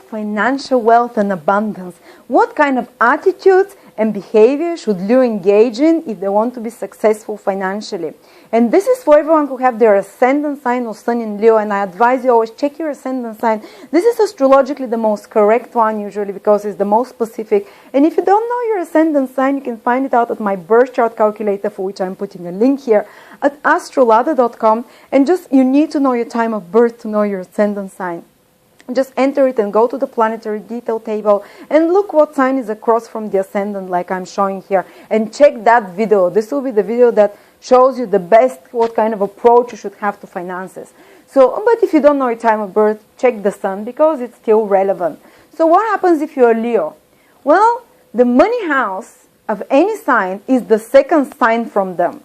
financial wealth and abundance. What kind of attitudes and behavior should Leo engage in if they want to be successful financially? And this is for everyone who have their ascendant sign or sun in Leo, and I advise you always check your ascendant sign. This is astrologically the most correct one usually because it's the most specific. And if you don't know your ascendant sign, you can find it out at my birth chart calculator, for which I'm putting a link here, at AstroLada.com. And just you need to know your time of birth to know your ascendant sign. Just enter it and go to the planetary detail table and look what sign is across from the ascendant like I'm showing here, and check that video. This will be the video that shows you the best what kind of approach you should have to finances. So, but if you don't know your time of birth, check the sun because it's still relevant. So what happens if you're a Leo? Well, the money house of any sign is the second sign from them.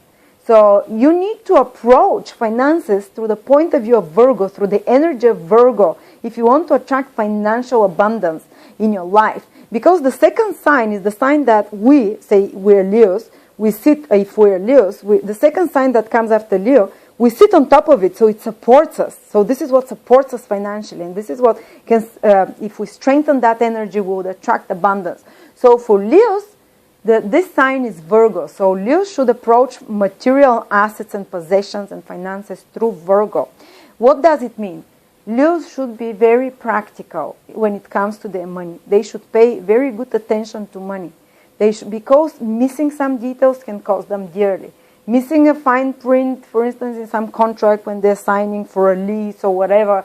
So you need to approach finances through the point of view of Virgo, through the energy of Virgo, if you want to attract financial abundance in your life. Because the second sign is the sign that we say we're Leos. We sit, if we're Leos, the second sign that comes after Leo, we sit on top of it, so it supports us. So this is what supports us financially, and this is what can, if we strengthen that energy, we would attract abundance. So for Leos, this sign is Virgo, so Leos should approach material assets and possessions and finances through Virgo. What does it mean? Leos should be very practical when it comes to their money. They should pay very good attention to money. Because missing some details can cost them dearly. Missing a fine print, for instance, in some contract when they're signing for a lease or whatever,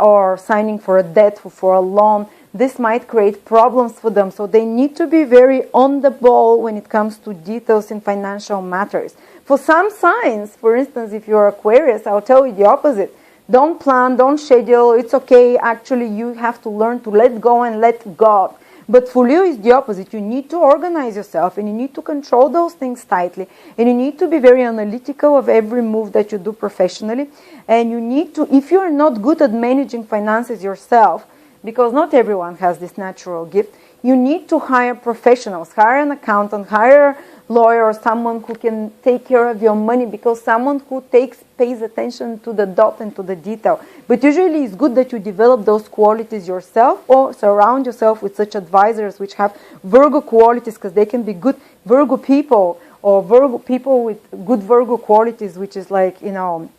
or signing for a debt, for a loan, this might create problems for them. So they need to be very on the ball when it comes to details in financial matters. For some signs, for instance, if you're Aquarius, I'll tell you the opposite. Don't plan, don't schedule, it's okay. Actually, you have to learn to let go and let God. But for Leo, it's the opposite. You need to organize yourself and you need to control those things tightly. And you need to be very analytical of every move that you do professionally. And you need to, if you're not good at managing finances yourself, because not everyone has this natural gift, you need to hire professionals, hire an accountant, hire a lawyer or someone who can take care of your money, because someone who pays attention to the dot and to the detail. But usually it's good that you develop those qualities yourself or surround yourself with such advisors which have Virgo qualities, because they can be good Virgo people or Virgo people with good Virgo qualities, which is like, you know,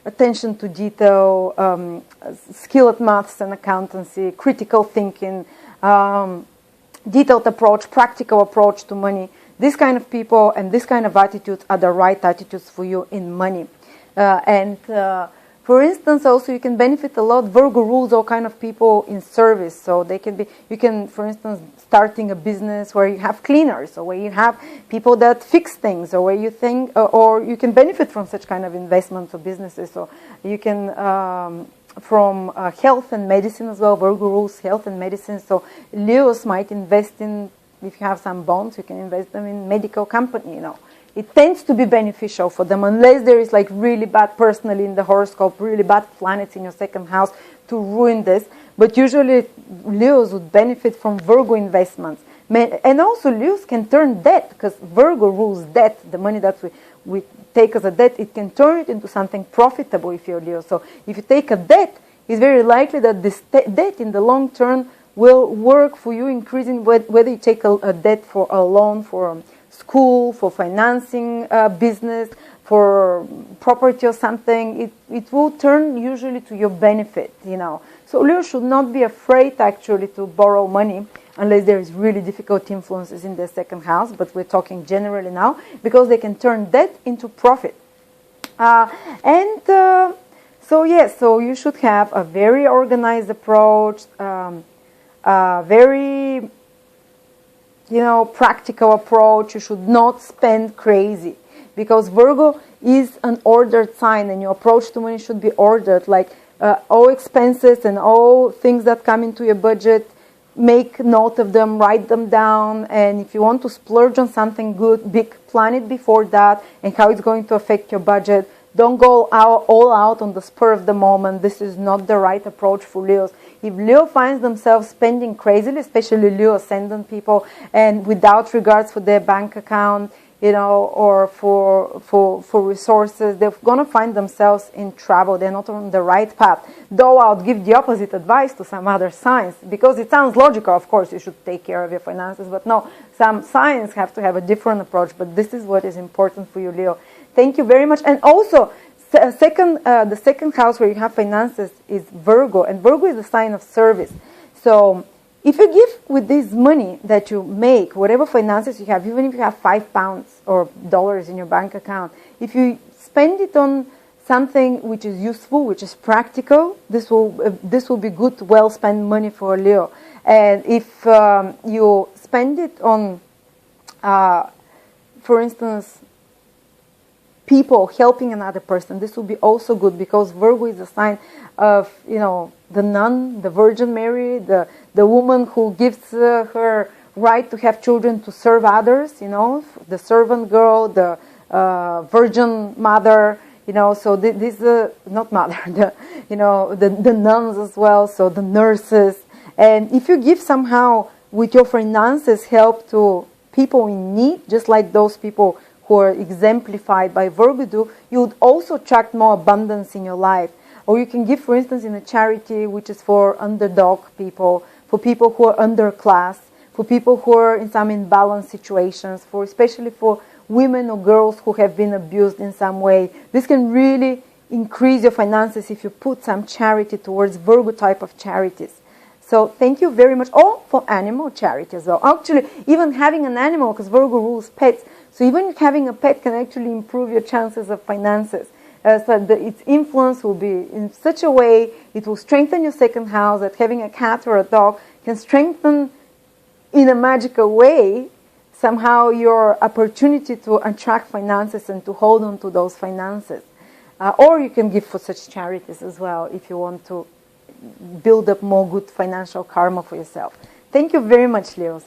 attention to detail, skill at maths and accountancy, critical thinking, detailed approach, practical approach to money. This kind of people and this kind of attitudes are the right attitudes for you in money. For instance, also you can benefit a lot. Virgo rules all kind of people in service. So they can be, you can, for instance, starting a business where you have cleaners, or where you have people that fix things, or where you think, or you can benefit from such kind of investments or businesses. So you can, from health and medicine as well. Virgo rules health and medicine. So Leos might invest in, if you have some bonds, you can invest them in medical company, you know. It tends to be beneficial for them, unless there is like really bad personally in the horoscope, really bad planets in your second house to ruin this. But usually Leos would benefit from Virgo investments. And also Leos can turn debt, because Virgo rules debt. The money that we take as a debt, it can turn it into something profitable if you're Leo. So if you take a debt, it's very likely that this debt in the long term will work for you, increasing whether you take a debt for a loan for school, for financing business, for property or something. It will turn usually to your benefit, you know. So Leo should not be afraid actually to borrow money, unless there is really difficult influences in their second house, but we're talking generally now, because they can turn debt into profit. So yes, so you should have a very organized approach, very, you know, practical approach. You should not spend crazy, because Virgo is an ordered sign, and your approach to money should be ordered. Like all expenses and all things that come into your budget, make note of them, write them down, and if you want to splurge on something good, big, plan it before that and how it's going to affect your budget. Don't go all out on the spur of the moment. This is not the right approach for Leos. If Leo finds themselves spending crazily, especially Leo ascendant people, and without regards for their bank account, or for resources, they're going to find themselves in trouble. They're not on the right path. Though I would give the opposite advice to some other signs, because it sounds logical, of course, you should take care of your finances, but no, some signs have to have a different approach, but this is what is important for you, Leo. Thank you very much. And also, the second house where you have finances is Virgo, and Virgo is a sign of service. So if you give with this money that you make, whatever finances you have, even if you have £5 or dollars in your bank account, if you spend it on something which is useful, which is practical, this will be good, well spent money for Leo. And if you spend it on, for instance, people helping another person, this will be also good, because Virgo is a sign of, the nun, the Virgin Mary, the woman who gives her right to have children to serve others, the servant girl, the Virgin Mother, so this not mother, the nuns as well, so the nurses. And if you give somehow with your finances help to people in need, just like those people who are exemplified by Virgo do, you would also attract more abundance in your life. Or you can give, for instance, in a charity which is for underdog people, for people who are underclass, for people who are in some imbalanced situations, especially for women or girls who have been abused in some way. This can really increase your finances if you put some charity towards Virgo type of charities. So thank you very much. Or for animal charity as well. Actually, even having an animal, because Virgo rules pets, so even having a pet can actually improve your chances of finances. So its influence will be in such a way, it will strengthen your second house, that having a cat or a dog can strengthen in a magical way somehow your opportunity to attract finances and to hold on to those finances. Or you can give for such charities as well if you want to build up more good financial karma for yourself. Thank you very much, Leos.